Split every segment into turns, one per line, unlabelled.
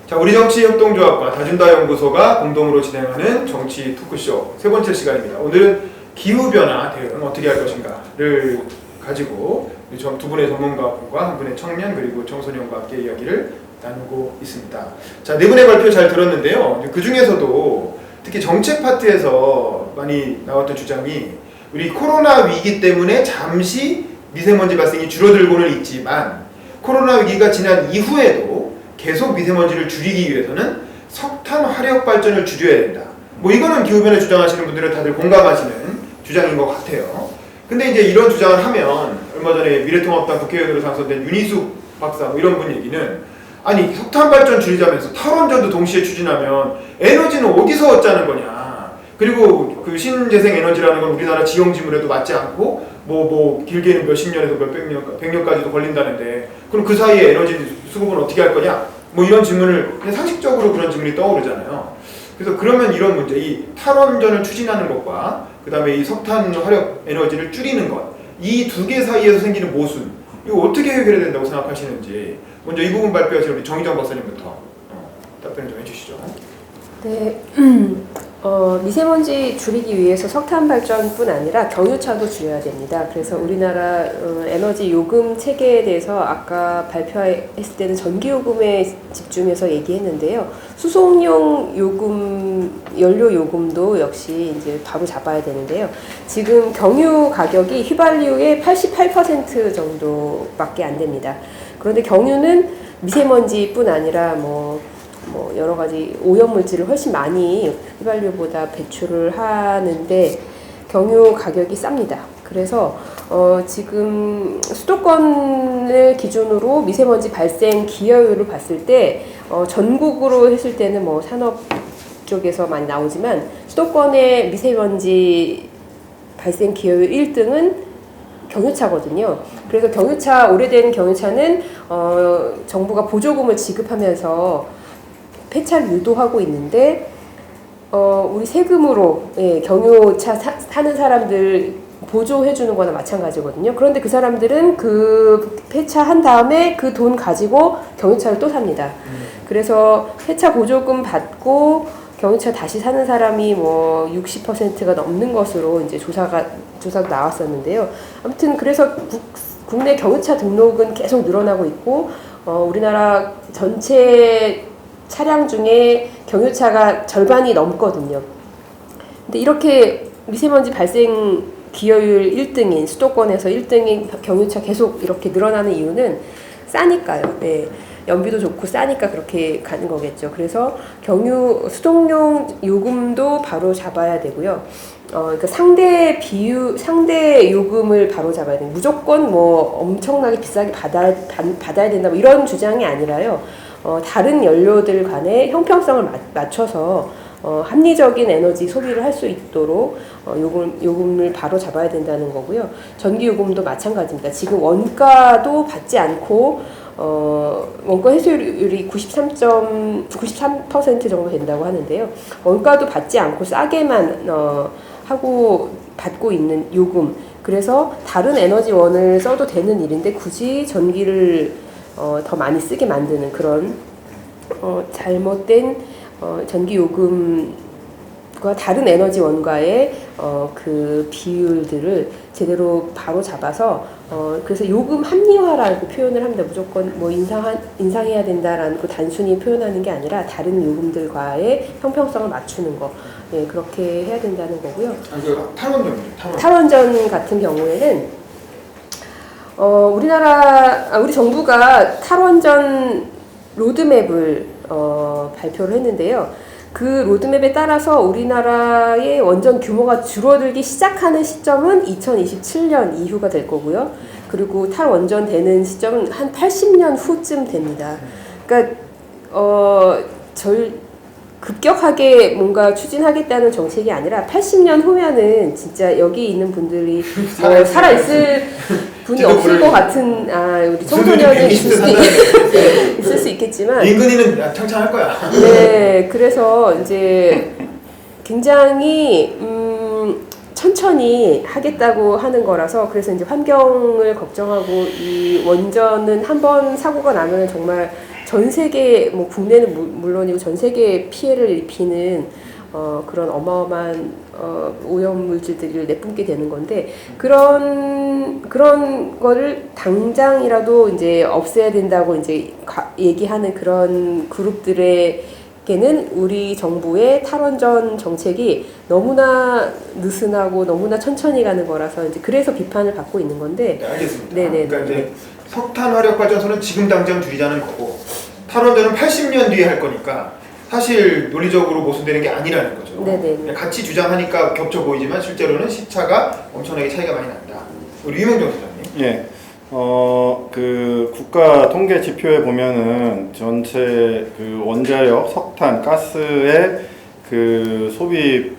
자, 우리정치협동조합과 다준다연구소가 공동으로 진행하는 정치 토크쇼 세 번째 시간입니다. 오늘은 기후변화 대응 어떻게 할 것인가를 가지고 두 분의 전문가분과 한 분의 청년 그리고 청소년과 함께 이야기를 나누고 있습니다. 자, 네 분의 발표 잘 들었는데요. 그 중에서도 특히 정책 파트에서 많이 나왔던 주장이 우리 코로나 위기 때문에 잠시 미세먼지 발생이 줄어들고는 있지만 코로나 위기가 지난 이후에도 계속 미세먼지를 줄이기 위해서는 석탄 화력 발전을 줄여야 된다. 뭐 이거는 기후변화 주장하시는 분들은 다들 공감하시는 주장인 것 같아요. 근데 이제 이런 주장을 하면 얼마 전에 미래통합당 국회의원으로 당선된 윤희숙 박사 뭐 이런 분 얘기는 아니 석탄 발전 줄이자면서 탈원전도 동시에 추진하면 에너지는 어디서 얻자는 거냐. 그리고 그 신재생 에너지라는 건 우리나라 지형 지물에도 맞지 않고 뭐 길게는 몇십 년에서 몇백 년, 100년까지도 걸린다는데 그럼 그 사이에 에너지 수급은 어떻게 할 거냐? 뭐 이런 질문을 그냥 상식적으로 그런 질문이 떠오르잖아요. 그래서 그러면 이런 문제, 이 탈원전을 추진하는 것과 그 다음에 이 석탄 화력 에너지를 줄이는 것, 이 두 개 사이에서 생기는 모순, 이거 어떻게 해결해야 된다고 생각하시는지 먼저 이 부분 발표하신 우리 정희정 박사님부터 답변 좀 해주시죠.
네, 미세먼지 줄이기 위해서 석탄 발전뿐 아니라 경유차도 줄여야 됩니다. 그래서 우리나라 에너지 요금 체계에 대해서 아까 발표했을 때는 전기 요금에 집중해서 얘기했는데요. 수송용 요금, 연료 요금도 역시 이제 바로 잡아야 되는데요. 지금 경유 가격이 휘발유의 88% 정도밖에 안 됩니다. 그런데 경유는 미세먼지뿐 아니라 뭐 여러 가지 오염물질을 훨씬 많이 휘발유보다 배출을 하는데 경유 가격이 쌉니다. 그래서 지금 수도권을 기준으로 미세먼지 발생 기여율을 봤을 때 전국으로 했을 때는 뭐 산업 쪽에서 많이 나오지만 수도권의 미세먼지 발생 기여율 1등은 경유차거든요. 그래서 경유차, 오래된 경유차는 정부가 보조금을 지급하면서 폐차를 유도하고 있는데 우리 세금으로 경유차 사는 사람들 보조해 주는 거나 마찬가지거든요. 그런데 그 사람들은 그 폐차한 다음에 그 돈 가지고 경유차를 또 삽니다. 그래서 폐차 보조금 받고 경유차 다시 사는 사람이 뭐 60%가 넘는 것으로 이제 조사도 나왔었는데요. 아무튼 그래서 국내 경유차 등록은 계속 늘어나고 있고 우리나라 전체 차량 중에 경유차가 절반이 넘거든요. 근데 이렇게 미세먼지 발생 기여율 1등인 수도권에서 1등인 경유차 계속 이렇게 늘어나는 이유는 싸니까요. 네. 연비도 좋고 싸니까 그렇게 가는 거겠죠. 그래서 수동용 요금도 바로 잡아야 되고요. 그러니까 상대 요금을 바로 잡아야 돼요. 무조건 뭐 엄청나게 비싸게 받아야 된다 뭐 이런 주장이 아니라요. 다른 연료들 간의 형평성을 맞춰서 합리적인 에너지 소비를 할 수 있도록 요금을 바로 잡아야 된다는 거고요. 전기 요금도 마찬가지입니다. 지금 원가도 받지 않고 원가 회수율이 93% 정도 된다고 하는데요. 원가도 받지 않고 싸게만 하고 받고 있는 요금. 그래서 다른 에너지원을 써도 되는 일인데 굳이 전기를 더 많이 쓰게 만드는 그런 잘못된 전기 요금과 다른 에너지원과의 그 비율들을 제대로 바로 잡아서 그래서 요금 합리화라고 표현을 합니다. 무조건 뭐 인상해야 된다라는 거 단순히 표현하는 게 아니라 다른 요금들과의 형평성을 맞추는 거. 네, 그렇게 해야 된다는 거고요. 탈원전 같은 경우에는 우리 정부가 탈원전 로드맵을 발표를 했는데요. 그 로드맵에 따라서 우리나라의 원전 규모가 줄어들기 시작하는 시점은 2027년 이후가 될 거고요. 그리고 탈원전 되는 시점은 한 80년 후쯤 됩니다. 그러니까 급격하게 뭔가 추진하겠다는 정책이 아니라 80년 후면은 진짜 여기 있는 분들이 살아있을 분이 없을 것 같은 우리 청소년은 있을 수 있겠지만
인근이는 창창할 거야.
네, 그래서 이제 굉장히 천천히 하겠다고 하는 거라서 그래서 이제 환경을 걱정하고 이 원전은 한번 사고가 나면 정말 전 세계 뭐 국내는 물론이고 전 세계에 피해를 입히는 그런 어마어마한 오염 물질들을 내뿜게 되는 건데 그런 거를 당장이라도 이제 없애야 된다고 이제 얘기하는 그런 그룹들에게는 우리 정부의 탈원전 정책이 너무나 느슨하고 너무나 천천히 가는 거라서 이제 그래서 비판을 받고 있는 건데.
네, 알겠습니다.
네네.
그러니까 이제 석탄 화력 발전소는 지금 당장 줄이자는 거고 탈원전은 80년 뒤에 할 거니까 사실 논리적으로 모순되는 게 아니라는 거죠.
네네.
그냥 같이 주장하니까 겹쳐 보이지만 실제로는 시차가 엄청나게 차이가 많이 난다. 우리 유명정 소장님.
예. 그 국가 통계 지표에 보면은 전체 그 원자력, 석탄, 가스의 그 소비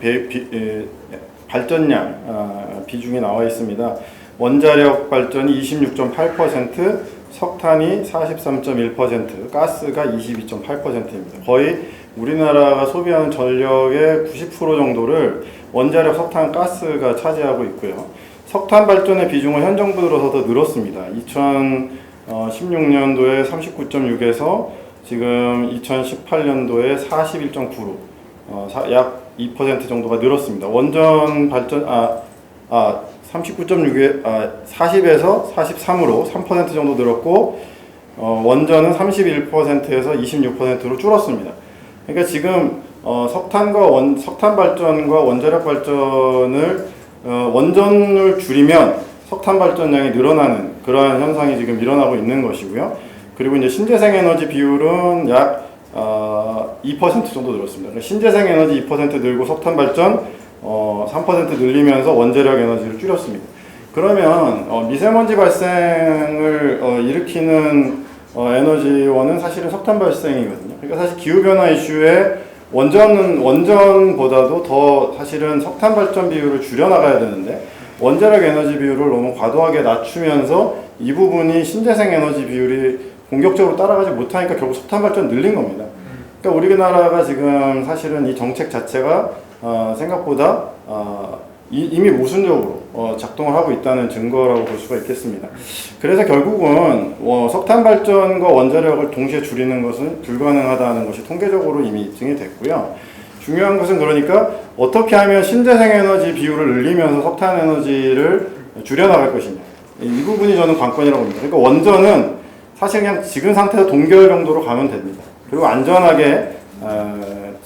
발전량 비중이 나와 있습니다. 원자력 발전이 26.8%, 석탄이 43.1%, 가스가 22.8%입니다. 거의 우리나라가 소비하는 전력의 90% 정도를 원자력, 석탄, 가스가 차지하고 있고요. 석탄 발전의 비중은 현 정부 들어서 더 늘었습니다. 2016년도에 39.6에서 지금 2018년도에 41.9로 약 2% 정도가 늘었습니다. 원전 발전 39.6에 40에서 43으로 3% 정도 늘었고 원전은 31%에서 26%로 줄었습니다. 그러니까 지금 석탄 발전과 원자력 발전을 원전을 줄이면 석탄 발전량이 늘어나는 그러한 현상이 지금 일어나고 있는 것이고요. 그리고 이제 신재생 에너지 비율은 약 2% 정도 늘었습니다. 그러니까 신재생 에너지 2% 늘고 석탄 발전 3% 늘리면서 원자력 에너지를 줄였습니다. 그러면 미세먼지 발생을 일으키는 에너지원은 사실은 석탄 발생이거든요. 그러니까 사실 기후변화 이슈에 원전보다도 더 사실은 석탄 발전 비율을 줄여나가야 되는데 원자력 에너지 비율을 너무 과도하게 낮추면서 이 부분이 신재생 에너지 비율이 공격적으로 따라가지 못하니까 결국 석탄 발전 늘린 겁니다. 그러니까 우리나라가 지금 사실은 이 정책 자체가 생각보다 이미 모순적으로 작동을 하고 있다는 증거라고 볼 수가 있겠습니다. 그래서 결국은 석탄 발전과 원자력을 동시에 줄이는 것은 불가능하다는 것이 통계적으로 이미 입증이 됐고요. 중요한 것은 그러니까 어떻게 하면 신재생 에너지 비율을 늘리면서 석탄 에너지를 줄여나갈 것이냐. 이 부분이 저는 관건이라고 봅니다. 그러니까 원전은 사실 그냥 지금 상태에서 동결 정도로 가면 됩니다. 그리고 안전하게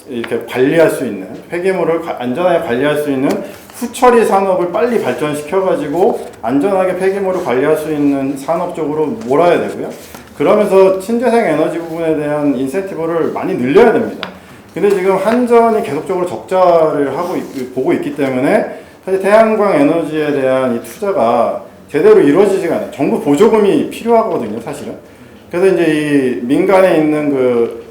이렇게 관리할 수 있는 폐기물을 안전하게 관리할 수 있는 후처리 산업을 빨리 발전시켜가지고 안전하게 폐기물을 관리할 수 있는 산업 쪽으로 몰아야 되고요. 그러면서 신재생 에너지 부분에 대한 인센티브를 많이 늘려야 됩니다. 근데 지금 한전이 계속적으로 적자를 보고 있기 때문에 사실 태양광 에너지에 대한 이 투자가 제대로 이루어지지가 않아요. 정부 보조금이 필요하거든요, 사실은. 그래서 이제 이 민간에 있는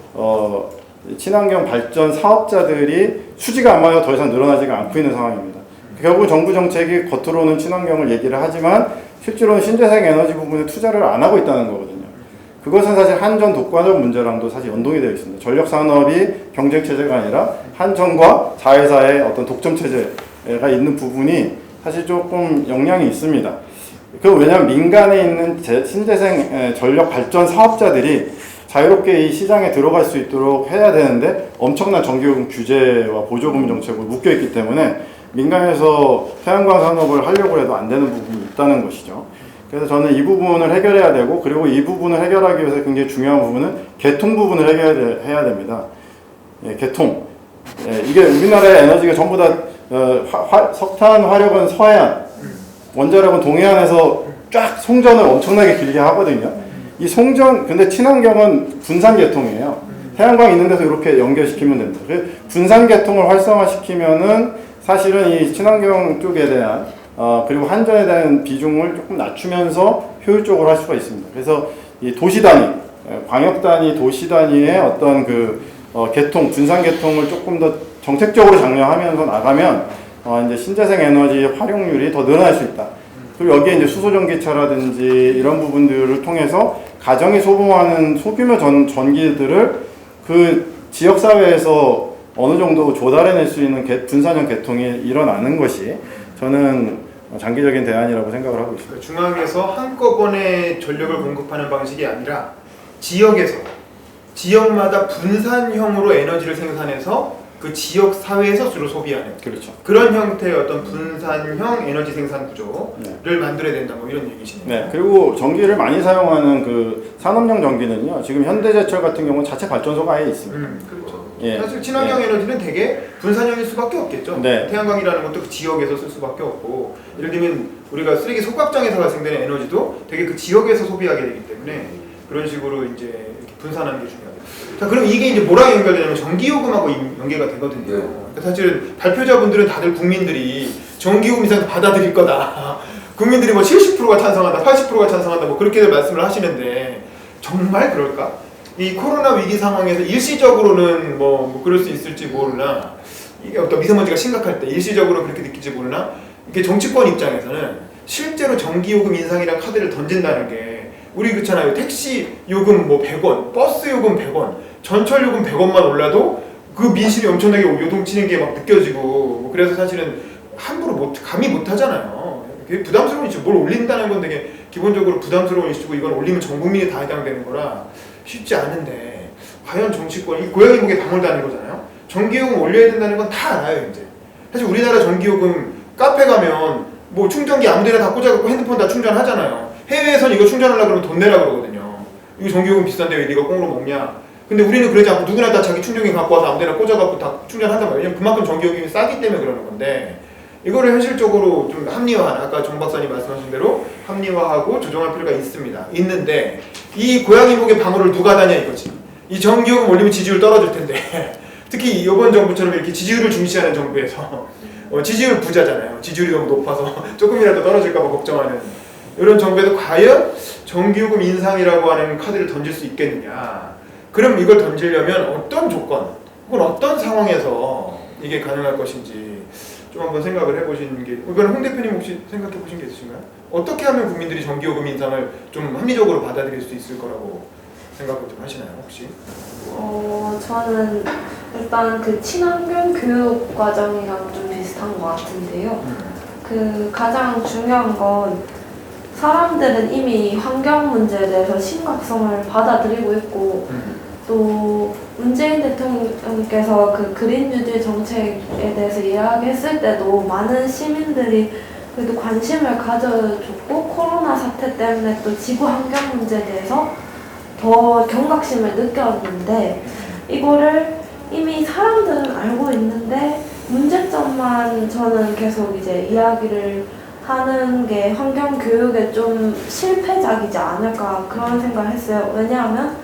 친환경 발전 사업자들이 수지가 안 맞아 더 이상 늘어나지가 않고 있는 상황입니다. 결국 정부 정책이 겉으로는 친환경을 얘기를 하지만 실제로는 신재생 에너지 부분에 투자를 안 하고 있다는 거거든요. 그것은 사실 한전 독과점 문제랑도 사실 연동이 되어 있습니다. 전력 산업이 경쟁 체제가 아니라 한전과 자회사의 어떤 독점 체제가 있는 부분이 사실 조금 영향이 있습니다. 왜냐하면 민간에 있는 신재생 전력 발전 사업자들이 자유롭게 이 시장에 들어갈 수 있도록 해야 되는데 엄청난 전기요금 규제와 보조금 정책으로 묶여있기 때문에 민간에서 태양광 산업을 하려고 해도 안 되는 부분이 있다는 것이죠. 그래서 저는 이 부분을 해결해야 되고, 그리고 이 부분을 해결하기 위해서 굉장히 중요한 부분은 개통 부분을 해결해야 됩니다. 개통. 이게 우리나라의 에너지가 전부 다 석탄, 화력은 서해안, 원자력은 동해안에서 쫙 송전을 엄청나게 길게 하거든요. 이 송전, 근데 친환경은 분산 개통이에요. 태양광 있는 데서 이렇게 연결시키면 됩니다. 분산 개통을 활성화시키면은 사실은 이 친환경 쪽에 대한 그리고 한전에 대한 비중을 조금 낮추면서 효율적으로 할 수가 있습니다. 그래서 이 도시 단위, 광역 단위, 도시 단위의 어떤 개통, 분산 개통을 조금 더 정책적으로 장려하면서 나가면 이제 신재생 에너지 활용률이 더 늘어날 수 있다. 그리고 여기에 이제 수소전기차라든지 이런 부분들을 통해서 가정이 소모하는 소규모 전기들을 그 지역사회에서 어느 정도 조달해낼 수 있는 분산형 개통이 일어나는 것이 저는 장기적인 대안이라고 생각을 하고 있습니다.
중앙에서 한꺼번에 전력을 공급하는 방식이 아니라 지역에서 지역마다 분산형으로 에너지를 생산해서 그 지역 사회에서 주로 소비하는
그렇죠.
그런 형태의 어떤 분산형 에너지 생산 구조를
네.
만들어야 된다 뭐 이런 얘기시네요.
네, 그리고 전기를 많이 사용하는 그 산업용 전기는요. 지금 현대제철 같은 경우는 자체 발전소가 아예 있습니다.
그렇죠.
예.
사실 친환경 에너지는 되게 분산형일 수밖에 없겠죠.
네.
태양광이라는 것도 그 지역에서 쓸 수밖에 없고, 예를 들면 우리가 쓰레기 소각장에서 발생되는 에너지도 되게 그 지역에서 소비하게 되기 때문에 그런 식으로 이제 이렇게 분산하는 게 중요하죠. 자, 그럼 이게 이제 뭐랑 연결되냐면 전기요금하고 연계가 되거든요. 그러니까 사실 발표자분들은 다들 국민들이 전기요금 인상 받아들일 거다. 국민들이 뭐 70%가 찬성한다, 80%가 찬성한다, 뭐 그렇게들 말씀을 하시는데 정말 그럴까? 이 코로나 위기 상황에서 일시적으로는 뭐 그럴 수 있을지 모르나, 이게 어떤 미세먼지가 심각할 때 일시적으로 그렇게 느낄지 모르나, 이게 정치권 입장에서는 실제로 전기요금 인상이랑 카드를 던진다는 게, 우리 그렇잖아요. 택시 요금 뭐 100원, 버스 요금 100원, 전철 요금 100원만 올라도 그 민심이 엄청나게 요동치는 게 막 느껴지고, 뭐 그래서 사실은 함부로 감히 못 하잖아요. 그게 부담스러운 이슈, 뭘 올린다는 건 되게 기본적으로 부담스러운 이슈고, 이건 올리면 전 국민이 다 해당되는 거라 쉽지 않은데, 과연 정치권이 고양이 목에 방울 다는 거잖아요. 전기요금 올려야 된다는 건 다 알아요. 이제 사실 우리나라 전기요금, 카페 가면 뭐 충전기 아무데나 다 꽂아갖고 핸드폰 다 충전하잖아요. 해외에선 이거 충전하려고 그러면 돈 내라 그러거든요. 이거 전기요금 비싼데 왜 네가 꽁으로 먹냐. 근데 우리는 그러지 않고 누구나 다 자기 충전기 갖고 와서 아무데나 꽂아갖고 다 충전한단 말이에요. 왜냐면 그만큼 전기요금이 싸기 때문에 그러는 건데, 이거를 현실적으로 좀 합리화하는, 아까 정 박사님 말씀하신 대로 합리화하고 조정할 필요가 있습니다. 있는데, 이 고양이 목에 방울을 누가 다냐 이거지. 이 전기요금 올리면 지지율 떨어질 텐데 특히 이번 정부처럼 이렇게 지지율을 중시하는 정부에서 지지율 부자잖아요. 지지율이 너무 높아서 조금이라도 떨어질까 봐 걱정하는 이런 정부에서 과연 전기요금 인상이라고 하는 카드를 던질 수 있겠느냐. 그럼 이걸 던지려면 어떤 조건 혹은 어떤 상황에서 이게 가능할 것인지 좀 한번 생각을 해보시는 게, 이건 홍 대표님 혹시 생각해 보신 게 있으신가요? 어떻게 하면 국민들이 전기요금 인상을 좀 합리적으로 받아들일 수 있을 거라고 생각을 좀 하시나요, 혹시?
저는 일단 그 친환경 교육 과정이랑 좀 비슷한 것 같은데요. 그 가장 중요한 건, 사람들은 이미 환경 문제에 대해서 심각성을 받아들이고 있고, 또 문재인 대통령께서 그 그린 뉴딜 정책에 대해서 이야기했을 때도 많은 시민들이 그래도 관심을 가져줬고, 코로나 사태 때문에 또 지구 환경 문제에 대해서 더 경각심을 느꼈는데, 이거를 이미 사람들은 알고 있는데 문제점만 저는 계속 이제 이야기를 하는 게 환경 교육에 좀 실패작이지 않을까, 그런 생각을 했어요. 왜냐하면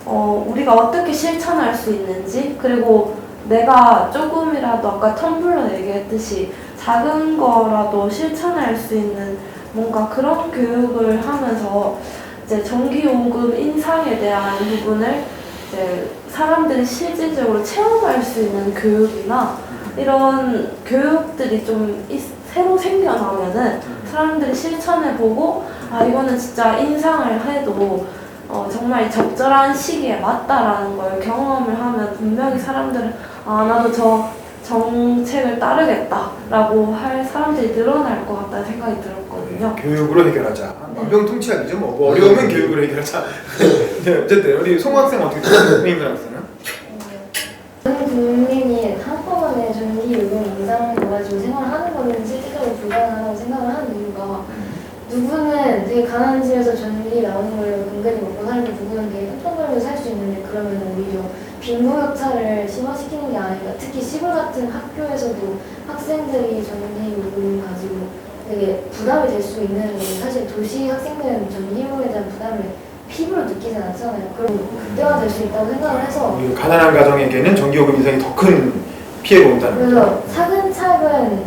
우리가 어떻게 실천할 수 있는지, 그리고 내가 조금이라도 아까 텀블러 얘기했듯이 작은 거라도 실천할 수 있는 뭔가 그런 교육을 하면서 이제 전기요금 인상에 대한 부분을 이제 사람들이 실질적으로 체험할 수 있는 교육이나 이런 교육들이 좀 새로 생겨나면은 사람들이 실천해보고, 아 이거는 진짜 인상을 해도 정말 적절한 시기에 맞다라는 걸 경험을 하면 분명히 사람들은 아 나도 저 정책을 따르겠다라고 할 사람들이 늘어날 것 같다는 생각이 들었거든요.
교육으로 해결하자. 만병통치약이죠. 뭐 어려우면 교육으로 해결하자. 네, 어쨌든 우리 송 학생 어떻게 생각해요? 선생님 학생은?
국민이 한꺼번에 전기요금 인상을 가지고 생활하는 거는 실질적으로 불가능하다고 생각을 하는 이유가, 누구는 되게 가난한 집에서 전기 나오는 걸로 근근히 먹고 살고, 누구는 되게 뚝뚝 벌고 살 수 있는데, 그러면 오히려 빈부격차를 심화시키는 게 아닌가. 특히 시골 같은 학교에서도 학생들이 전기요금 가지고 되게 부담이 될 수 있는 게, 사실 도시 학생들은 전기요금에 대한 부담을 피부로 느끼진 않잖아요. 그럼 극대화 될 수 있다고 생각을 해서,
가난한 가정에게는 전기요금 인상이 더 큰 피해가 온다는
그래서
거죠.
차근차근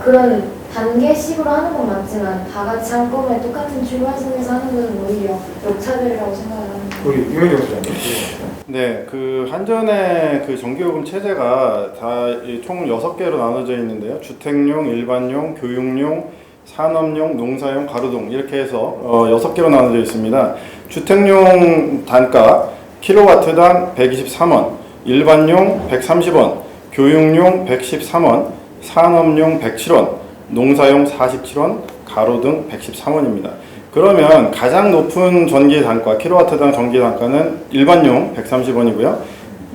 그런 단계식으로 하는 건 맞지만, 다 같이 한꺼번에 똑같은 출발선에서 하는 것은 오히려 역차별이라고 생각을 합니다.
우리 유명정 소장님.
네, 그 한전의 그 전기요금 체제가 다 총 6개로 나눠져 있는데요. 주택용, 일반용, 교육용, 산업용, 농사용, 가로등 이렇게 해서 6개로 나눠져 있습니다. 주택용 단가 킬로와트당 123원, 일반용 130원, 교육용 113원, 산업용 107원, 농사용 47원, 가로등 113원입니다. 그러면 가장 높은 전기 단가, 킬로와트당 전기 단가는 일반용 130원이고요.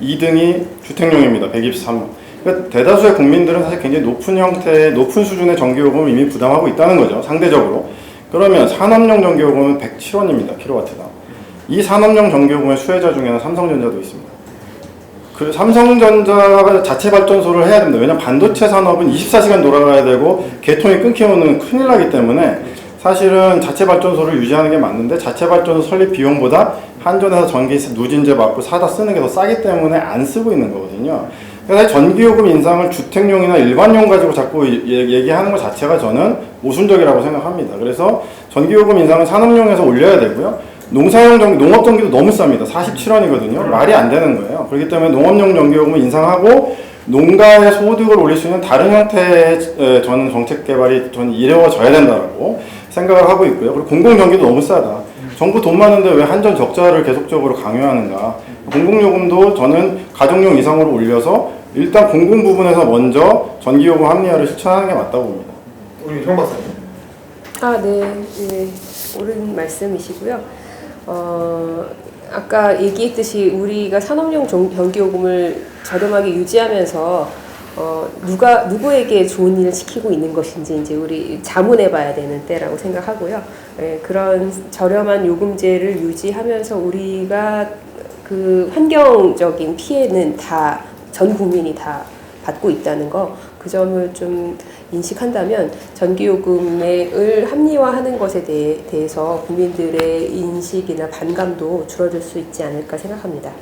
2등이 주택용입니다. 123원. 그러니까 대다수의 국민들은 사실 굉장히 높은 형태의, 높은 수준의 전기요금을 이미 부담하고 있다는 거죠. 상대적으로. 그러면 산업용 전기요금은 107원입니다. 킬로와트당. 이 산업용 전기요금의 수혜자 중에는 삼성전자도 있습니다. 그 삼성전자가 자체 발전소를 해야 됩니다. 왜냐하면 반도체 산업은 24시간 돌아가야 되고 개통이 끊기면 큰일 나기 때문에 사실은 자체 발전소를 유지하는 게 맞는데 자체 발전소 설립 비용보다 한전에서 전기 누진제 받고 사다 쓰는 게 더 싸기 때문에 안 쓰고 있는 거거든요. 그래서 전기요금 인상을 주택용이나 일반용 가지고 자꾸 얘기하는 것 자체가 저는 모순적이라고 생각합니다. 그래서 전기요금 인상은 산업용에서 올려야 되고요. 농사용 전기, 농업 전기도 너무 쌉니다. 47원이거든요. 말이 안 되는 거예요. 그렇기 때문에 농업용 전기요금을 인상하고 농가의 소득을 올릴 수 있는 다른 형태의 저는 정책 개발이 저는 이루어져야 된다고 생각을 하고 있고요. 그리고 공공전기도 너무 싸다. 정부 돈 많은데 왜 한전 적자를 계속적으로 강요하는가. 공공요금도 저는 가정용 이상으로 올려서 일단 공공 부분에서 먼저 전기요금 합리화를 실천하는 게 맞다고 봅니다.
우리 형 박사님.
네, 옳은 말씀이시고요. 아까 얘기했듯이 우리가 산업용 전기요금을 저렴하게 유지하면서 누구에게 좋은 일을 시키고 있는 것인지 이제 우리 자문해봐야 되는 때라고 생각하고요. 예, 그런 저렴한 요금제를 유지하면서 우리가 그 환경적인 피해는 다 전 국민이 다 받고 있다는 거, 그 점을 좀 인식한다면 전기요금을 합리화하는 것에 대해서 국민들의 인식이나 반감도 줄어들 수 있지 않을까 생각합니다.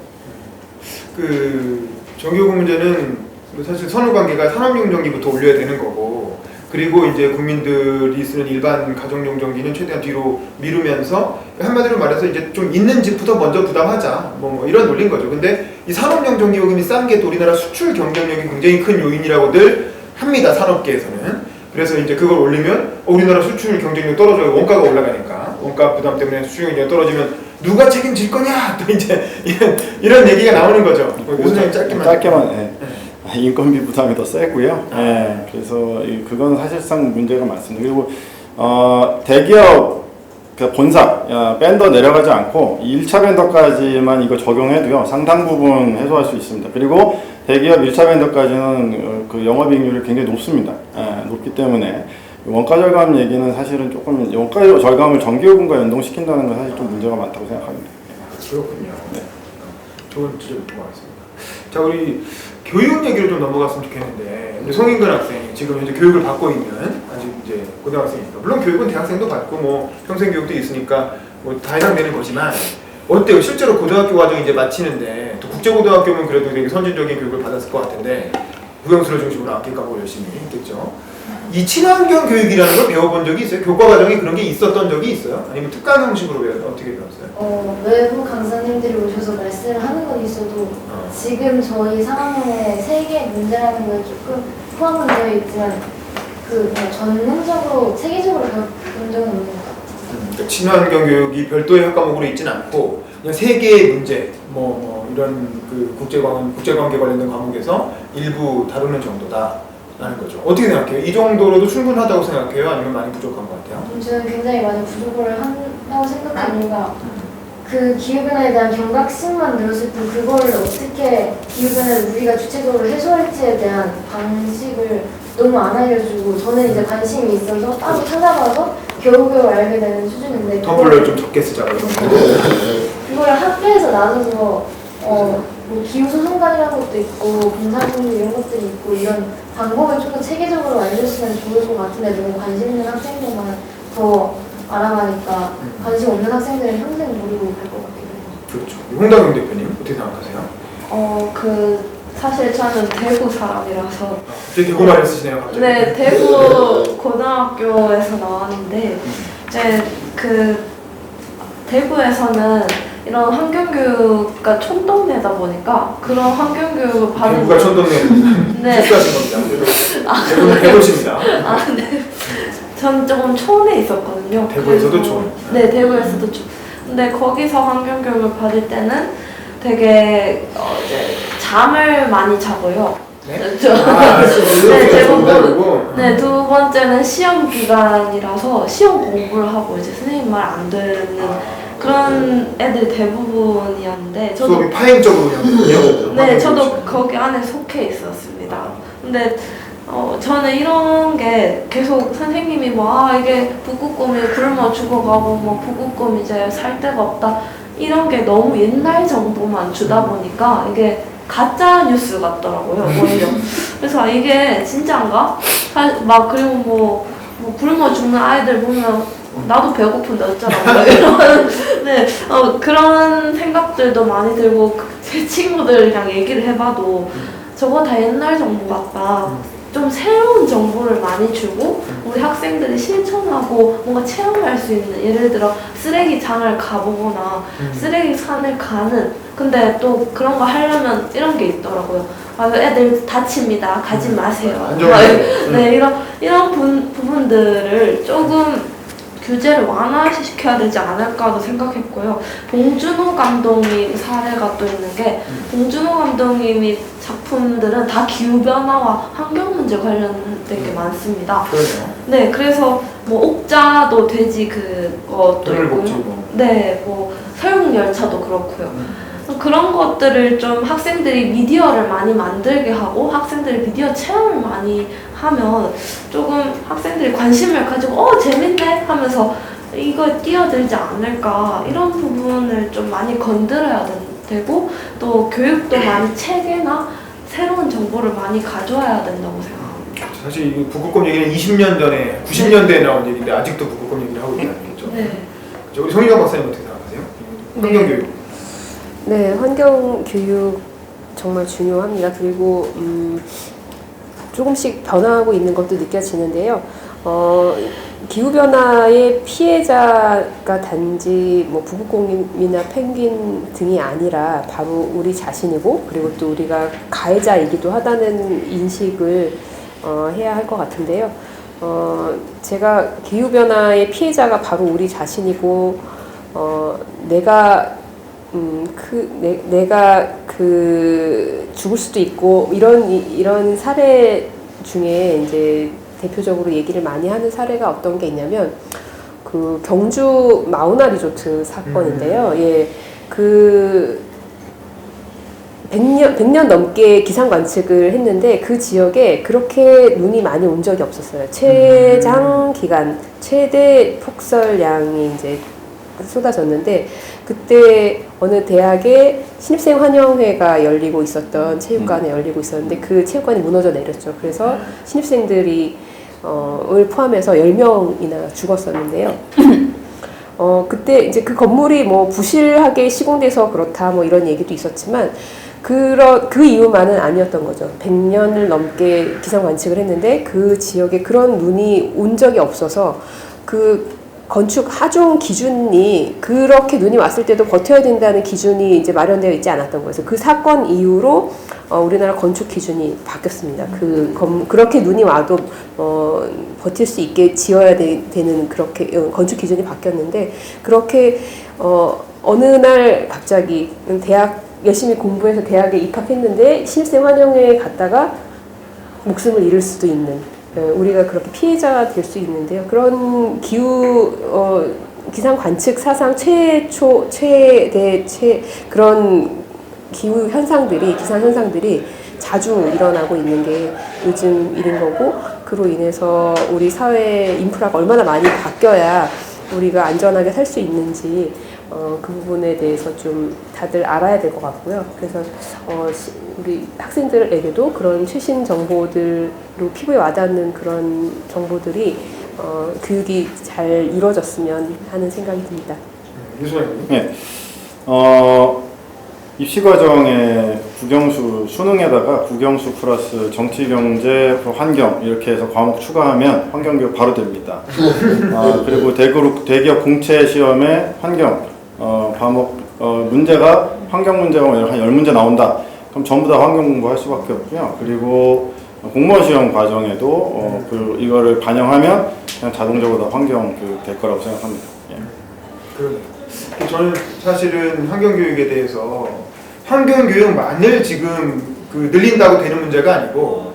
그 전기요금 문제는 사실 선후관계가 산업용 전기부터 올려야 되는 거고, 그리고 이제 국민들이 쓰는 일반 가정용 전기는 최대한 뒤로 미루면서 한마디로 말해서 이제 좀 있는 집부터 먼저 부담하자 뭐 이런 논리인 거죠. 근데 이 산업용 전기요금이 싼 게 또 우리나라 수출 경쟁력이 굉장히 큰 요인이라고들 합니다. 산업계에서는. 그래서 이제 그걸 올리면 우리나라 수출 경쟁력 떨어져요. 원가가 올라가니까. 원가 부담 때문에 수출 경쟁력 떨어지면 누가 책임질 거냐? 또 이제 이런 얘기가 나오는 거죠. 교수님
짧게만. 인건비 부담이 더 세고요. 그래서 그건 사실상 문제가 많습니다. 그리고 대기업 그 본사 밴더 내려가지 않고 1차 밴더까지만 이거 적용해도요 상당 부분 해소할 수 있습니다. 그리고 대기업 1차 밴더까지는 그 영업이익률이 굉장히 높습니다. 높기 때문에 원가 절감 얘기는 사실은 조금 원가 절감을 전기요금과 연동시킨다는 건 사실 좀 문제가 많다고 생각합니다.
그렇군요. 네. 좋은 지적을 고맙습니다. 자, 우리 교육 얘기를 좀 넘어갔으면 좋겠는데, 우리 송인근 학생이 지금 현재 교육을 받고 있는 아직 이제 고등학생이니까, 물론 교육은 대학생도 받고 뭐 평생 교육도 있으니까 뭐 다 해당되는 거지만 어때요? 실제로 고등학교 과정 이제 마치는데, 또 국제고등학교면 그래도 되게 선진적인 교육을 받았을 것 같은데 국영수를 중심으로 악기 까고 열심히 했겠죠. 이 친환경 교육이라는 걸 배워본 적이 있어요? 교과 과정에 그런 게 있었던 적이 있어요? 아니면 특강 형식으로 어떻게 배웠어요?
외부 강사님들이 오셔서 말씀을 하는 건 있어도 지금 저희 상황의 세계 문제라는 건 조금 포함은 되어 있지만 그냥 전문적으로 체계적으로 배운 적은 없는 것 같아요.
그러니까 친환경 교육이 별도의 학과목으로 있진 않고 그냥 세계의 문제, 뭐 이런 그 국제관계 관련된 과목에서 일부 다루는 정도다. 라는 거죠. 어떻게 생각해요? 이 정도로도 충분하다고 생각해요? 아니면 많이 부족한 것 같아요?
저는 굉장히 많이 부족을 한다고 생각한 이유가 그 기후변화에 대한 경각심만 늘었을 뿐 그거를 어떻게 기후변화를 우리가 주체적으로 해소할지에 대한 방식을 너무 안 알려주고 저는 이제 관심이 있어서 따로 찾아봐서 겨우겨우 알게 되는 수준인데
텀블러를 좀 적게 쓰자고요.
그걸 학교에서 나눠서 뭐 기후소송관이라는 것도 있고 분산분류 이런 것들이 있고 이런 방법을 좀 더 체계적으로 알려주면 좋을 것 같은데 너무 관심 있는 학생들만 더 알아가니까 관심 없는 학생들은 평생 모르고 갈 것 같기도 해요.
그렇죠. 홍당용 대표님 어떻게 생각하세요?
사실 저는 대구 사람이라서
이제 대구 말을 쓰시네요. 갑자기.
네, 대구 고등학교에서 나왔는데 이제 그 대구에서는 이런 환경교육가 촌동네다 보니까 그런 환경교육을 받은
대구가 촌동네
네.
실수하신 겁니다. 대구는 대도시입니다.
네. 전 조금 촌에 있었거든요.
대구에서도 촌?
네, 대구에서도 촌. 근데 거기서 환경교육을 받을 때는 되게 이제 잠을 많이 자고요.
네?
네, 대부분.
대부분.
네, 두 번째는 시험 기간이라서 시험 공부를 하고 이제 선생님 말 안 듣는 그런 애들 대부분이었는데 저도
수업이 파행적으로 그냥
네, 저도 거기 안에 속해 있었습니다. 근데 저는 이런 게 계속 선생님이 이게 북극곰이 굶어 죽어가고 북극곰 이제 살 데가 없다 이런 게 너무 옛날 정보만 주다 보니까 이게 가짜 뉴스 같더라고요, 오히려. 그래서 이게 진짜인가? 그리고 굶어 죽는 아이들 보면 나도 배고픈데 어쩌라고 이런 네, 그런 생각들도 많이 들고 제 친구들이랑 얘기를 해봐도 저거 다 옛날 정보 같다. 좀 새로운 정보를 많이 주고 우리 학생들이 실천하고 뭔가 체험할 수 있는 예를 들어 쓰레기장을 가보거나 쓰레기산을 가는 근데 또 그런 거 하려면 이런 게 있더라고요. 애들 다칩니다. 가지 마세요. 네, 이런 부분들을 조금 규제를 완화시켜야 되지 않을까도 생각했고요. 봉준호 감독님 사례가 또 있는 게 봉준호 감독님이 작품들은 다 기후변화와 환경문제 관련된 게 많습니다.
그러네요.
네, 그래서 옥자도 돼지 그것도 있고요. 네, 설국열차도 그렇고요. 그런 것들을 좀 학생들이 미디어를 많이 만들게 하고 학생들이 미디어 체험을 많이 하면 조금 학생들이 관심을 가지고 재밌네 하면서 이거 뛰어들지 않을까 이런 부분을 좀 많이 건드려야 되고 또 교육도 많이 체계나 새로운 정보를 많이 가져와야 된다고 생각합니다.
사실 이 북극곰 얘기는 20년 전에 90년대에 나온 얘기인데 아직도 북극곰 얘기를 하고 있는 거죠.
네.
우리 성희가 박사님 어떻게 생각하세요? 환경교육.
네, 환경교육 정말 중요합니다. 그리고 조금씩 변화하고 있는 것도 느껴지는데요. 기후변화의 피해자가 단지 북극곰이나 펭귄 등이 아니라 바로 우리 자신이고 그리고 또 우리가 가해자이기도 하다는 인식을 해야 할 것 같은데요. 제가 기후변화의 피해자가 바로 우리 자신이고 내가 죽을 수도 있고 이런 사례 중에 이제 대표적으로 얘기를 많이 하는 사례가 어떤 게 있냐면 그 경주 마우나 리조트 사건인데요. 예, 100년 넘게 기상 관측을 했는데 그 지역에 그렇게 눈이 많이 온 적이 없었어요. 최장 기간 최대 폭설량이 이제 쏟아졌는데 그때 어느 대학에 신입생 환영회가 열리고 있었던 체육관에 열리고 있었는데 그 체육관이 무너져 내렸죠. 그래서 신입생들이 을 포함해서 10명이나 죽었었는데요. 그때 이제 그 건물이 부실하게 시공돼서 그렇다 이런 얘기도 있었지만 그 이유만은 아니었던 거죠. 100년을 넘게 기상 관측을 했는데 그 지역에 그런 눈이 온 적이 없어서 그 건축 하중 기준이 그렇게 눈이 왔을 때도 버텨야 된다는 기준이 이제 마련되어 있지 않았던 거예요. 그 사건 이후로 우리나라 건축 기준이 바뀌었습니다. 그렇게 눈이 와도 버틸 수 있게 지어야 되는 그렇게 건축 기준이 바뀌었는데 그렇게 어느 날 갑자기 대학 열심히 공부해서 대학에 입학했는데 신입생 환영회에 갔다가 목숨을 잃을 수도 있는 우리가 그렇게 피해자가 될 수 있는데요. 그런 기상 관측 사상 최대 그런 기후 현상들이 기상 현상들이 자주 일어나고 있는 게 요즘 일인 거고 그로 인해서 우리 사회 인프라가 얼마나 많이 바뀌어야 우리가 안전하게 살 수 있는지 그 부분에 대해서 좀 다들 알아야 될 것 같고요. 그래서 우리 학생들에게도 그런 최신 정보들로 피부에 와닿는 그런 정보들이 교육이 잘 이루어졌으면 하는 생각이 듭니다.
유소연님.
네. 입시 과정에 국영수 수능에다가 국영수 플러스 정치 경제 환경 이렇게 해서 과목 추가하면 환경교육 바로 됩니다. 그리고 대기업 공채 시험에 환경 과목 문제가 환경 문제가 한 10문제 나온다. 그럼 전부 다 환경 공부할 수밖에 없고요. 그리고 공무원 시험 과정에도 이거를 반영하면 그냥 자동적으로 다 환경 교육 될 거라고 생각합니다. 예.
그러네요. 저는 사실은 환경교육에 대해서 환경교육만을 지금 늘린다고 되는 문제가 아니고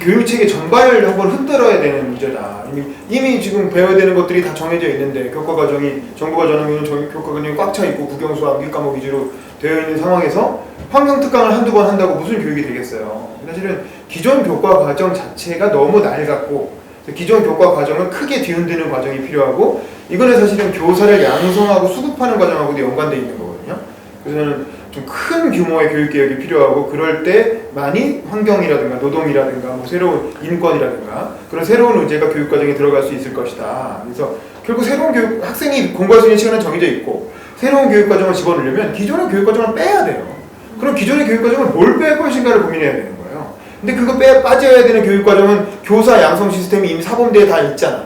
교육 체계 전반을 한번 흔들어야 되는 문제다. 이미 지금 배워야 되는 것들이 다 정해져 있는데 교과 과정이 정부가 정해놓은 교과 과정이 꽉 차 있고 국영수 암기 과목 위주로 되어 있는 상황에서 환경 특강을 한두 번 한다고 무슨 교육이 되겠어요. 사실은 기존 교과 과정 자체가 너무 낡았고 기존 교과 과정은 크게 뒤흔드는 과정이 필요하고 이거는 사실은 교사를 양성하고 수급하는 과정하고도 연관되어 있는 거거든요. 그래서 저는 좀 큰 규모의 교육 개혁이 필요하고 그럴 때 많이 환경이라든가 노동이라든가 뭐 새로운 인권이라든가 그런 새로운 의제가 교육 과정에 들어갈 수 있을 것이다. 그래서 결국 새로운 교육 학생이 공부할 수 있는 시간은 정해져 있고 새로운 교육 과정을 집어넣으려면 기존의 교육 과정을 빼야 돼요. 그럼 기존의 교육 과정을 뭘 뺄 것인가를 고민해야 되는 거예요. 근데 그거 빠져야 되는 교육 과정은 교사 양성 시스템이 이미 사범대에 다 있잖아.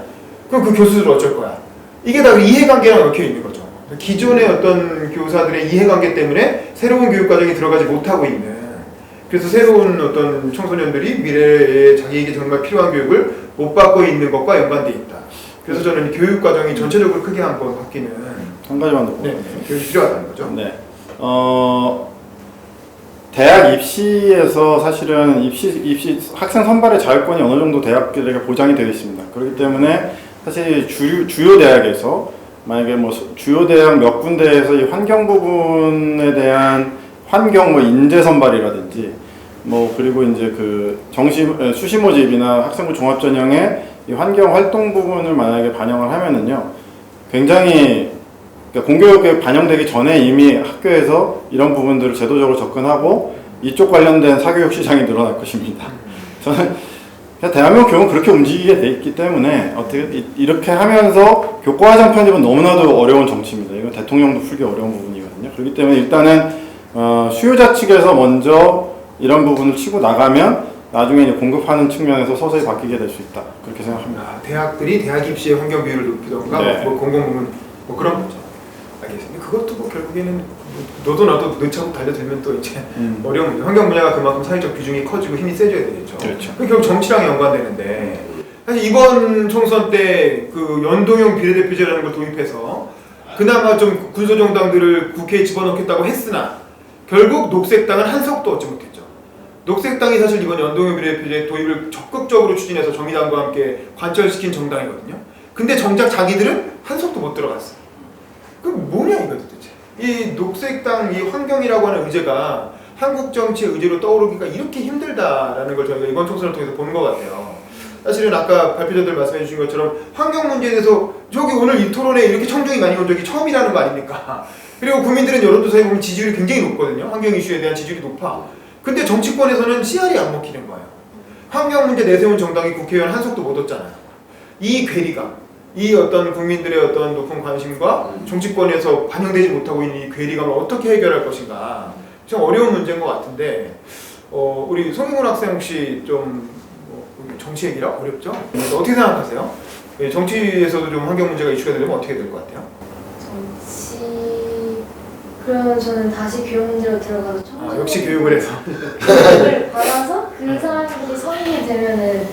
그럼 그 교수들 어쩔 거야? 이게 다 이해관계랑 얽혀 있는 거죠. 기존의 어떤 교사들의 이해관계 때문에 새로운 교육과정이 들어가지 못하고 있는 그래서 새로운 어떤 청소년들이 미래에 자기에게 정말 필요한 교육을 못 받고 있는 것과 연관되어 있다. 그래서 저는 교육과정이 전체적으로 크게 한번 바뀌는
한 가지만 더.
네, 교육이 필요하다는 거죠.
네. 대학 입시에서 사실은 입시 학생 선발의 자율권이 어느 정도 대학들에게 보장이 되어 있습니다. 그렇기 때문에 사실 주요 대학에서 만약에 뭐 주요 대학 몇 군데에서 이 환경 부분에 대한 환경 뭐 인재 선발이라든지 뭐 그리고 이제 그 수시 모집이나 학생부 종합 전형에 이 환경 활동 부분을 만약에 반영을 하면은요 굉장히 그러니까 공교육에 반영되기 전에 이미 학교에서 이런 부분들을 제도적으로 접근하고 이쪽 관련된 사교육 시장이 늘어날 것입니다. 저는 대한민국 교육은 그렇게 움직이게 돼 있기 때문에 어떻게 이렇게 하면서 교과과정 편입은 너무나도 어려운 정치입니다. 이건 대통령도 풀기 어려운 부분이거든요. 그렇기 때문에 일단은 수요자 측에서 먼저 이런 부분을 치고 나가면 나중에 이제 공급하는 측면에서 서서히 바뀌게 될 수 있다. 그렇게 생각합니다.
대학들이 대학 입시의 환경 비율을 높이던가
네.
뭐 공공부문 뭐 그런 거죠. 알겠습니다. 그것도 뭐 결국에는 너도 나도 늦차고 달려들면 또 이제 어려운 문제. 환경 분야가 그만큼 사회적 비중이 커지고 힘이 세져야 되겠죠.
그렇죠.
결국 정치랑 연관되는데 사실 이번 총선 때 그 연동형 비례대표제라는 걸 도입해서 그나마 좀 군소정당들을 국회에 집어넣겠다고 했으나 결국 녹색당은 한석도 얻지 못했죠. 녹색당이 사실 이번 연동형 비례대표제 도입을 적극적으로 추진해서 정의당과 함께 관철시킨 정당이거든요. 근데 정작 자기들은 한석도 못 들어갔어. 그럼 뭐냐 이거 도대체. 이 녹색당 이 환경이라고 하는 의제가 한국 정치의 의제로 떠오르기가 이렇게 힘들다라는 걸 저희가 이번 총선을 통해서 보는 것 같아요. 사실은 아까 발표자들 말씀해 주신 것처럼 환경 문제에 대해서 저기 오늘 이 토론에 이렇게 청중이 많이 온 적이 처음이라는 거 아닙니까? 그리고 국민들은 여론조사에 보면 지지율이 굉장히 높거든요. 환경 이슈에 대한 지지율이 높아. 근데 정치권에서는 CR이 안 먹히는 거예요. 환경 문제 내세운 정당이 국회의원 한석도 못 얻잖아요. 이 괴리감, 이 어떤 국민들의 어떤 높은 관심과 정치권에서 반영되지 못하고 있는 이 괴리감을 어떻게 해결할 것인가 좀 어려운 문제인 것 같은데 우리 송인훈 학생 혹시 좀 정치 얘기라 어렵죠? 어떻게 생각하세요? 정치에서도 좀 환경 문제가 이슈가 되면 어떻게 될 것 같아요?
그러면 저는 다시 교육 문제로 들어가서
역시 교육을 해서
교육을 받아서 그 사람들이 성인이 되면은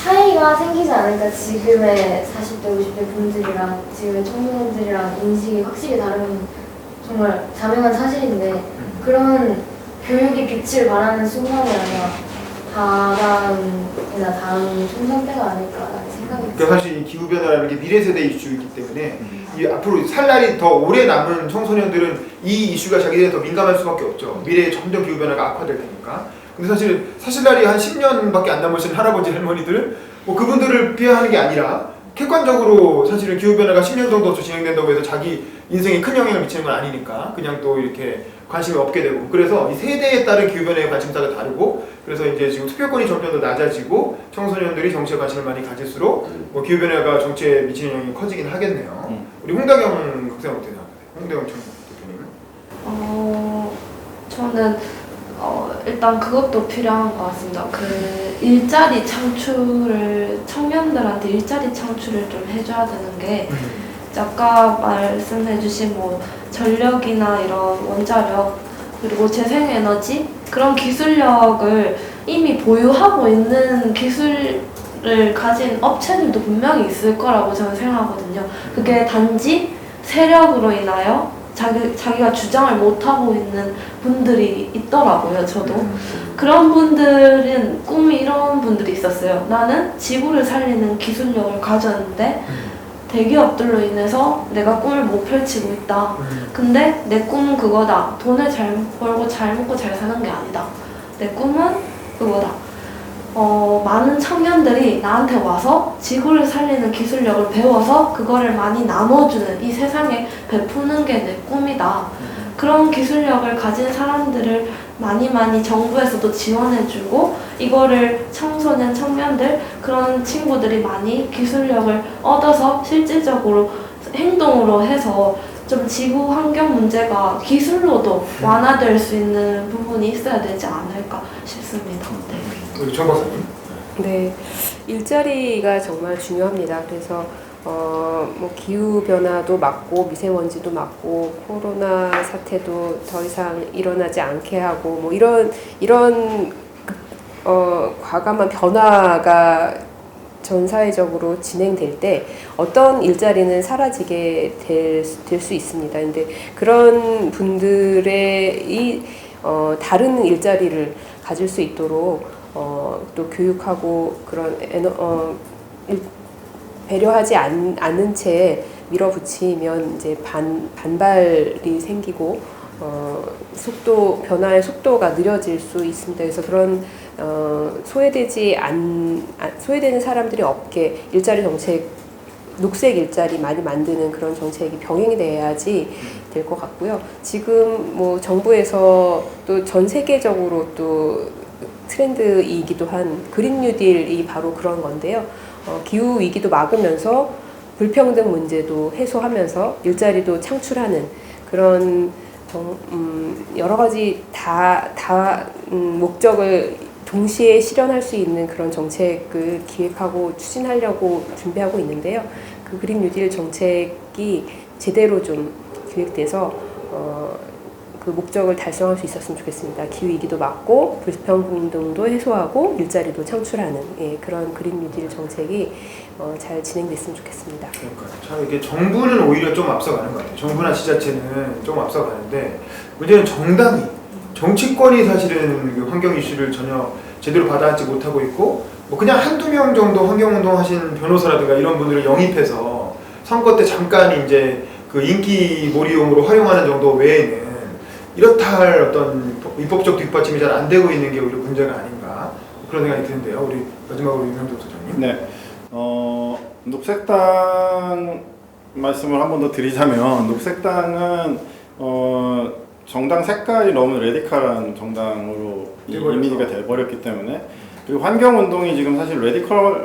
차이가 생기지 않을까. 지금의 40대 50대 분들이랑 지금의 청소년들이랑 인식이 확실히 다른 정말 자명한 사실인데 그런 교육이 빛을 발하는 순간이 아마 다음 총선 때가 아닐까라는 생각이 듭니다.
그러니까 사실 이 기후변화라는 게 미래세대 이슈이기 때문에 이 앞으로 살 날이 더 오래 남은 청소년들은 이 이슈가 자기들이 더 민감할 수밖에 없죠. 미래에 점점 기후변화가 악화될 테니까. 근데 사실 날이 한 10년밖에 안 남으신 할아버지 할머니들 뭐 그분들을 비하하는 게 아니라 객관적으로 사실은 기후변화가 10년 정도 더 진행된다고 해서 자기 인생에 큰 영향을 미치는 건 아니니까 그냥 또 이렇게 관심이 없게 되고 그래서 이 세대에 따른 기후변화의 관심사가 다르고 그래서 이제 지금 투표권이 점점 더 낮아지고 청소년들이 정치에 관심을 많이 가질수록 뭐 기후변화가 정치에 미치는 영향이 커지긴 하겠네요. 우리 홍다경 학생 어떻게 생각하세요? 홍다경 전 대표님은?
저는 일단 그것도 필요한 것 같습니다. 그 일자리 창출을 청년들한테 일자리 창출을 좀 해줘야 되는 게 아까 말씀해주신 뭐 전력이나 이런 원자력 그리고 재생에너지 그런 기술력을 이미 보유하고 있는 기술을 가진 업체들도 분명히 있을 거라고 저는 생각하거든요. 그게 단지 세력으로 인하여 자기가 주장을 못하고 있는 분들이 있더라고요, 저도. 그런 분들은 꿈이 이런 분들이 있었어요. 나는 지구를 살리는 기술력을 가졌는데 대기업들로 인해서 내가 꿈을 못 펼치고 있다. 근데 내 꿈은 그거다. 돈을 잘 벌고 잘 먹고 잘 사는 게 아니다. 내 꿈은 그거다. 많은 청년들이 나한테 와서 지구를 살리는 기술력을 배워서 그거를 많이 나눠주는, 이 세상에 베푸는 게 내 꿈이다. 그런 기술력을 가진 사람들을 많이 정부에서도 지원해주고, 이거를 청소년, 청년들, 그런 친구들이 많이 기술력을 얻어서 실질적으로 행동으로 해서 좀 지구 환경 문제가 기술로도 완화될 수 있는 부분이 있어야 되지 않을까 싶습니다. 네.
우리 정 박사님.
네, 일자리가 정말 중요합니다. 그래서 뭐 기후 변화도 막고 미세먼지도 막고 코로나 사태도 더 이상 일어나지 않게 하고 뭐 이런 과감한 변화가 전 사회적으로 진행될 때 어떤 일자리는 사라지게 될 수 있습니다. 근데 그런 분들의 다른 일자리를 가질 수 있도록 또 교육하고 그런 배려하지 않는 채 밀어붙이면 이제 반발이 생기고 변화의 속도가 느려질 수 있습니다. 그래서 그런 소외되는 사람들이 없게 일자리 정책, 녹색 일자리 많이 만드는 그런 정책이 병행이 돼야지 될 것 같고요. 지금 뭐 정부에서 또 전 세계적으로 또 트렌드이기도 한 그린 뉴딜이 바로 그런 건데요. 기후 위기도 막으면서 불평등 문제도 해소하면서 일자리도 창출하는 그런 여러 가지 목적을 동시에 실현할 수 있는 그런 정책을 기획하고 추진하려고 준비하고 있는데요. 그 그린 뉴딜 정책이 제대로 좀 기획돼서 그 목적을 달성할 수 있었으면 좋겠습니다. 기후위기도 막고 불평등도 해소하고 일자리도 창출하는 그런 그린 뉴딜 정책이 잘 진행됐으면 좋겠습니다.
그러니까 참 이게 정부는 오히려 좀 앞서가는 것 같아요. 정부나 지자체는 좀 앞서가는데 문제는 정치권이 사실은 그 환경 이슈를 전혀 제대로 받아안지 못하고 있고 뭐 그냥 한두 명 정도 환경운동 하신 변호사라든가 이런 분들을 영입해서 선거 때 잠깐 이제 그 인기 몰이용으로 활용하는 정도 외에는 이렇다 할 어떤 입법적 뒷받침이 잘 안 되고 있는 게 오히려 문제가 아닌가 그런 생각이 드는데요. 우리 마지막으로 윤상조 소장님.
네. 녹색당 말씀을 한 번 더 드리자면 녹색당은 정당 색깔이 너무 레디컬한 정당으로 이미지가 돼버렸기 때문에 그리고 환경운동이 지금 사실 레디컬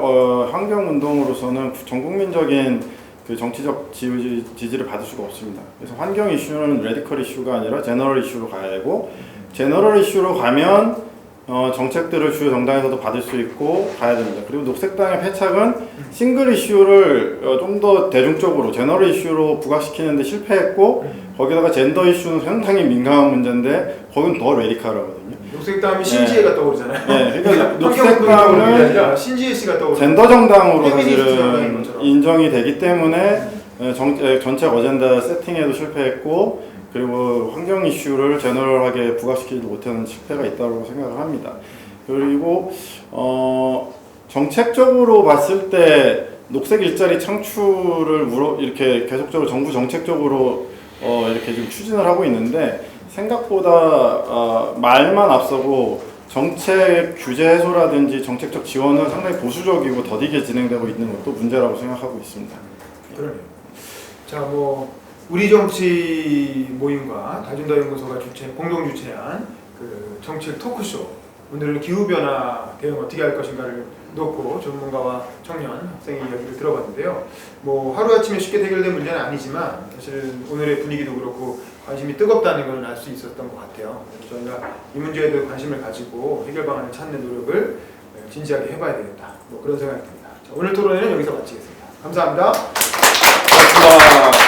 환경운동으로서는 전 국민적인 그 정치적 지지를 받을 수가 없습니다. 그래서 환경 이슈는 레디컬 이슈가 아니라 제너럴 이슈로 가야 되고 제너럴 이슈로 가면 정책들을 주요 정당에서도 받을 수 있고 가야 됩니다. 그리고 녹색당의 패착은 싱글 이슈를 좀 더 대중적으로 제너럴 이슈로 부각시키는데 실패했고 거기다가 젠더 이슈는 상당히 민감한 문제인데 거긴 더 레디컬하거든요.
녹색당이 신지혜가 떠오르잖아요.
네, 그러니까 녹색당은
신지혜 씨가 떠오르.
젠더 정당으로 사실은 인정이 되기 때문에 정책 어젠다 세팅에도 실패했고 그리고 환경 이슈를 제너럴하게 부각시키지 못하는 실패가 있다고 생각을 합니다. 그리고 정책적으로 봤을 때 녹색 일자리 창출을 이렇게 계속적으로 정부 정책적으로 이렇게 좀 추진을 하고 있는데 생각보다 말만 앞서고 정책 규제 해소라든지 정책적 지원은 상당히 보수적이고 더디게 진행되고 있는 것도 문제라고 생각하고 있습니다.
그러네요. 자, 뭐 우리 정치 모임과 다준다 연구소가 공동 주최한 그 정책 토크쇼 오늘은 기후 변화 대응 어떻게 할 것인가를 놓고 전문가와 청년 학생의 이야기를 들어봤는데요. 뭐 하루아침에 쉽게 해결된 문제는 아니지만 사실 오늘의 분위기도 그렇고 관심이 뜨겁다는 것을 알 수 있었던 것 같아요. 그래서 저희가 이 문제에 대해 관심을 가지고 해결 방안을 찾는 노력을 진지하게 해봐야 되겠다. 뭐 그런 생각이 듭니다. 자, 오늘 토론회는 여기서 마치겠습니다. 감사합니다.
고맙습니다.